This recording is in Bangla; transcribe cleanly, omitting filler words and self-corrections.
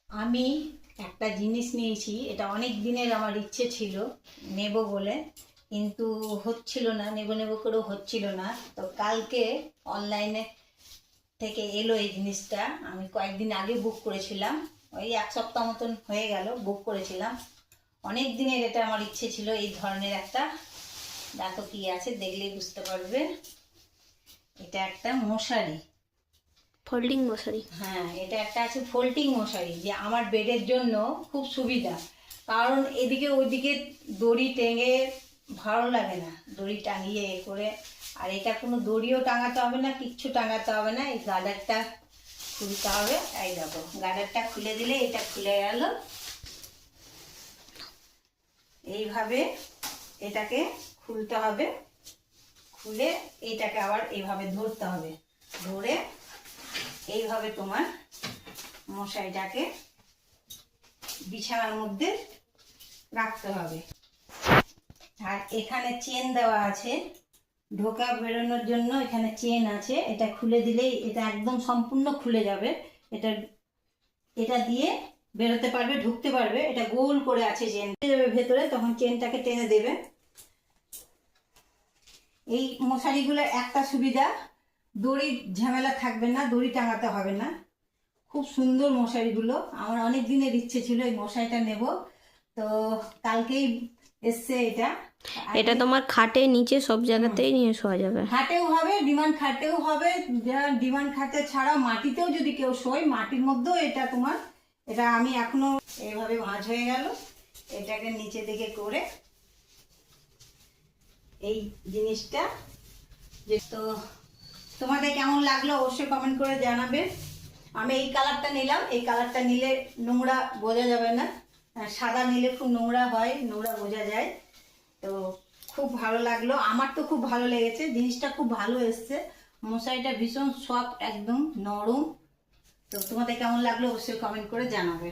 আমি একটা জিনিস নিয়েছি, এটা অনেক দিনের আমার ইচ্ছে ছিল নেব বলে, কিন্তু হচ্ছিল না, নেব নেব করেও হচ্ছিল না। তো কালকে অনলাইনে থেকে এলো এই জিনিসটা। আমি কয়েকদিন আগে বুক করেছিলাম, ওই এক সপ্তাহ মতন হয়ে গেল বুক করেছিলাম। অনেক দিনের এটা আমার ইচ্ছে ছিল, এই ধরনের একটা। দেখো কি আছে, দেখলেই বুঝতে পারবে। এটা একটা মশারি, ফোল্ডিং মশারি। হ্যাঁ এটা একটা আছে ফোল্ডিং মশারি, যে আমার বেডের জন্য খুব সুবিধা। কারণ এদিকে ওইদিকে দড়ি টেঙে ভালো লাগে না, দড়ি টাঙিয়ে এ করে। আর এটা কোনো দড়িও টাঙাতে হবে না, কিচ্ছু টাঙাতে হবে না। এই গার্ডারটা খুলতে হবে, এই দেখো গার্ডারটা খুলে দিলে এটা খুলে গেল। এইভাবে এটাকে খুলতে হবে, খুলে এটাকে আবার এইভাবে ধরতে হবে, ধরে এইভাবে তোমার মশারিটাকে বিছানার মধ্যে রাখতে হবে। আর এখানে চেন দেওয়া আছে, ঢোকা বেরোনোর জন্য এখানে চেন আছে। এটা খুলে দিলেই এটা একদম সম্পূর্ণ খুলে যাবে। এটা এটা দিয়ে বেরোতে পারবে, ঢুকতে পারবে। এটা গোল করে আছে, চেন যাবে ভেতরে, তখন চেনটাকে টেনে দেবে। এই মশারিগুলোর একটা সুবিধা, দড়ির ঝামেলা থাকবে না, দড়ি টাঙাতে হবে না। খুব সুন্দর মশারিগুলো, আমার অনেক দিনের ইচ্ছে ছিল এই মশারিটা নেব। তো কালকেই এসছে এটা। এটা তোমার খাটে নিচে সব জায়গাতেই নিয়ে শোয়া যাবে। খাটেও হবে, ডিমান্ড খাটেও হবে। ডিমান্ড খাটে ছাড়াও মাটিতেও যদি কেউ শোয়, মাটির মধ্যেও এটা তোমার। এটা আমি এখনো এইভাবে ভাঁজ হয়ে গেল, এটাকে নিচে দিকে করে এই জিনিসটা। যে তো তোমাদের কেমন লাগলো অবশ্যই কমেন্ট করে জানাবে। আমি এই কালারটা নিলাম, এই কালারটা নিলে নোংরা বোঝা যাবে না। সাদা নিলে খুব নোংরা হয়, নোংরা বোঝা যায়। তো খুব ভালো লাগলো, আমার তো খুব ভালো লেগেছে, জিনিসটা খুব ভালো এসছে। মশারিটা ভীষণ সফট, একদম নরম। তো তোমাদের কেমন লাগলো অবশ্যই কমেন্ট করে জানাবে।